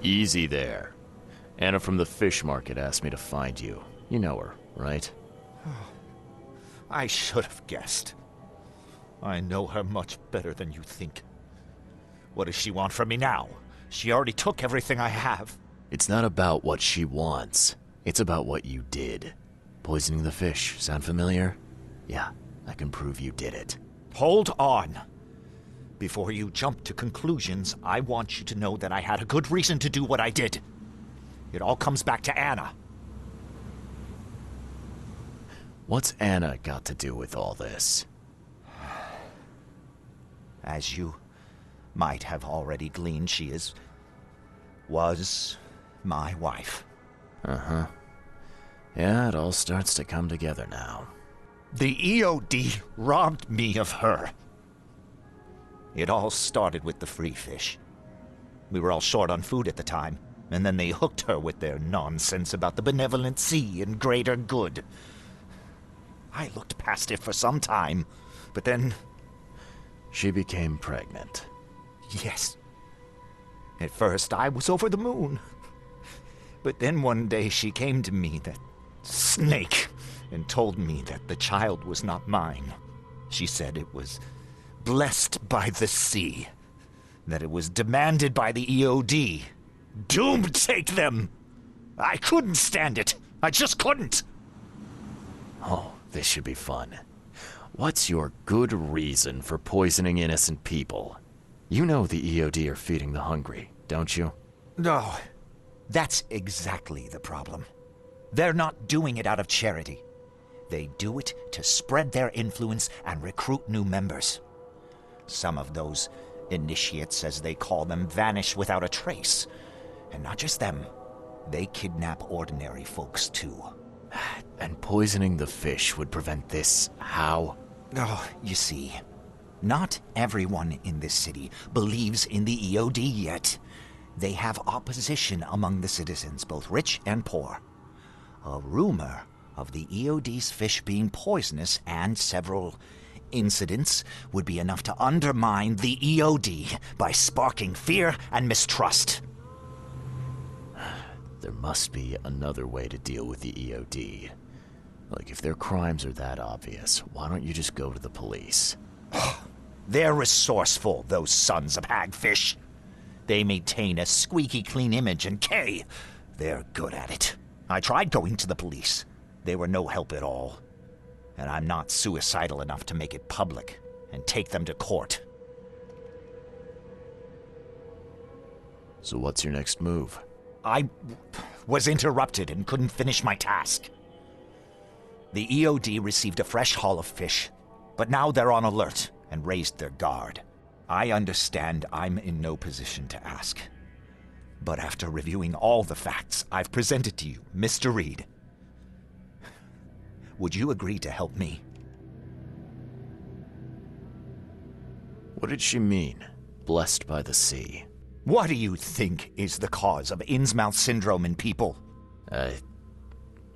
Easy there. Anna from the fish market asked me to find you. You know her, right? I should have guessed. I know her much better than you think. What does she want from me now? She already took everything I have. It's not about what she wants. It's about what you did. Poisoning the fish. Sound familiar? Yeah, I can prove you did it. Hold on. Before you jump to conclusions, I want you to know that I had a good reason to do what I did. It all comes back to Anna. What's Anna got to do with all this? As you might have already gleaned, she was my wife. Uh-huh. Yeah, it all starts to come together now. The EOD robbed me of her. It all started with the free fish. We were all short on food at the time, and then they hooked her with their nonsense about the benevolent sea and greater good. I looked past it for some time, but then... She became pregnant. Yes. At first, I was over the moon. But then one day she came to me, that snake, and told me that the child was not mine. She said it was blessed by the sea, that it was demanded by the EOD. Doom take them! I couldn't stand it. I just couldn't. Oh, this should be fun. What's your good reason for poisoning innocent people? You know the EOD are feeding the hungry, don't you? No, that's exactly the problem. They're not doing it out of charity. They do it to spread their influence and recruit new members. Some of those initiates, as they call them, vanish without a trace. And not just them. They kidnap ordinary folks, too. And poisoning the fish would prevent this. How? Oh, you see, not everyone in this city believes in the EOD yet. They have opposition among the citizens, both rich and poor. A rumor of the EOD's fish being poisonous and several incidents would be enough to undermine the EOD by sparking fear and mistrust. There must be another way to deal with the EOD. Like, if their crimes are that obvious, why don't you just go to the police? They're resourceful, those sons of hagfish. They maintain a squeaky clean image, and they're good at it. I tried going to the police. They were no help at all. And I'm not suicidal enough to make it public and take them to court. So what's your next move? I was interrupted and couldn't finish my task. The EOD received a fresh haul of fish, but now they're on alert and raised their guard. I understand I'm in no position to ask. But after reviewing all the facts I've presented to you, Mr. Reed, would you agree to help me? What did she mean? Blessed by the sea. What do you think is the cause of Innsmouth syndrome in people?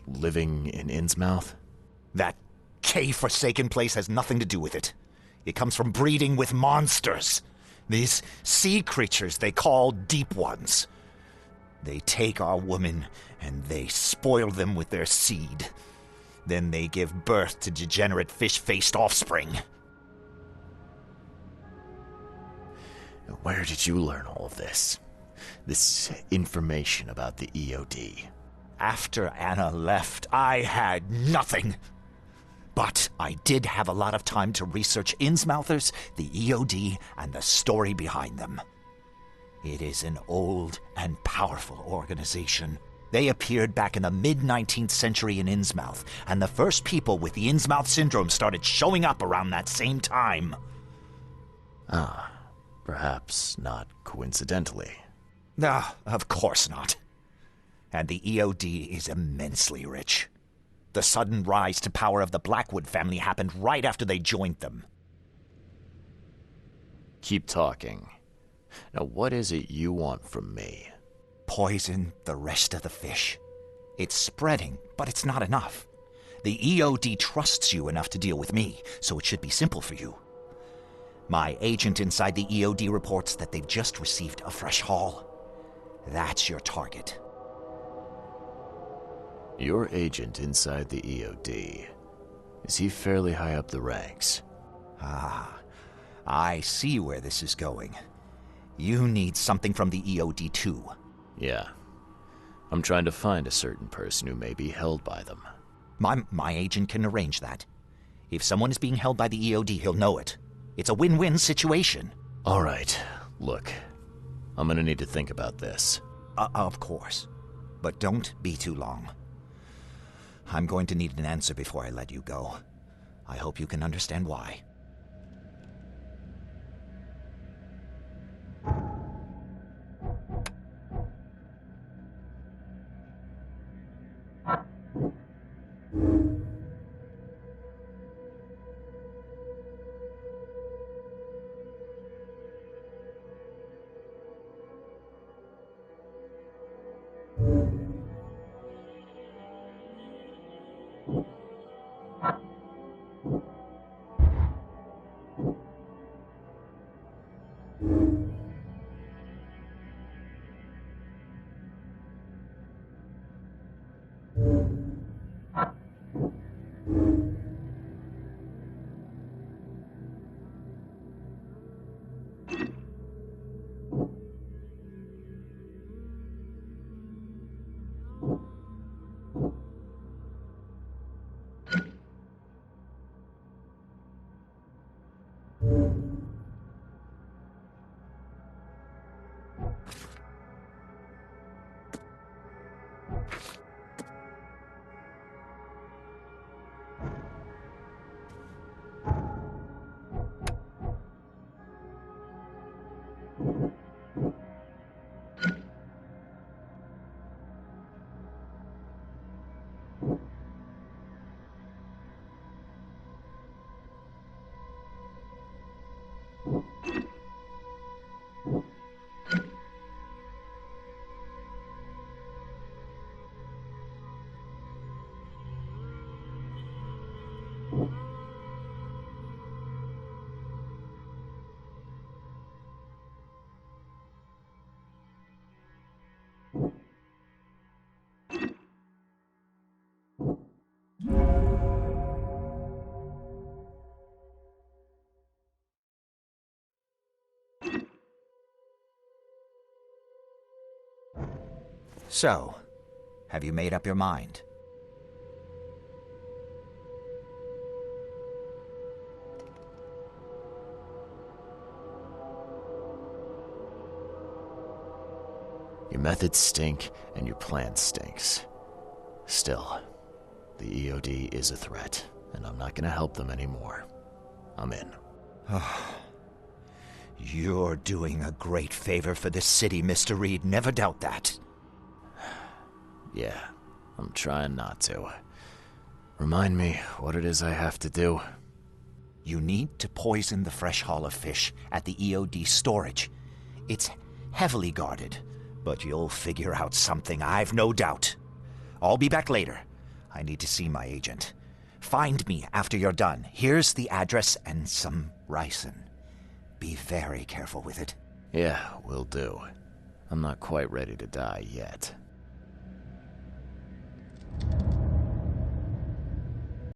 Living in Innsmouth? That K-forsaken place has nothing to do with it. It comes from breeding with monsters. These sea creatures they call Deep Ones. They take our women and they spoil them with their seed. Then they give birth to degenerate fish-faced offspring. Where did you learn all of this? This information about the EOD? After Anna left, I had nothing. But I did have a lot of time to research Innsmouthers, the EOD, and the story behind them. It is an old and powerful organization. They appeared back in the mid-19th century in Innsmouth, and the first people with the Innsmouth syndrome started showing up around that same time. Perhaps not coincidentally. No, of course not. And the EOD is immensely rich. The sudden rise to power of the Blackwood family happened right after they joined them. Keep talking. Now, what is it you want from me? Poison the rest of the fish. It's spreading, but it's not enough. The EOD trusts you enough to deal with me, so it should be simple for you. My agent inside the EOD reports that they've just received a fresh haul. That's your target. Your agent inside the EOD. Is he fairly high up the ranks? Ah, I see where this is going. You need something from the EOD too. Yeah. I'm trying to find a certain person who may be held by them. My agent can arrange that. If someone is being held by the EOD, he'll know it. It's a win-win situation. All right. Look, I'm gonna need to think about this. Of course. But don't be too long. I'm going to need an answer before I let you go. I hope you can understand why. So, have you made up your mind? Your methods stink, and your plan stinks. Still, the EOD is a threat, and I'm not gonna help them anymore. I'm in. You're doing a great favor for this city, Mr. Reed. Never doubt that. Yeah, I'm trying not to. Remind me what it is I have to do. You need to poison the fresh haul of fish at the EOD storage. It's heavily guarded, but you'll figure out something, I've no doubt. I'll be back later. I need to see my agent. Find me after you're done. Here's the address and some ricin. Be very careful with it. Yeah, will do. I'm not quite ready to die yet.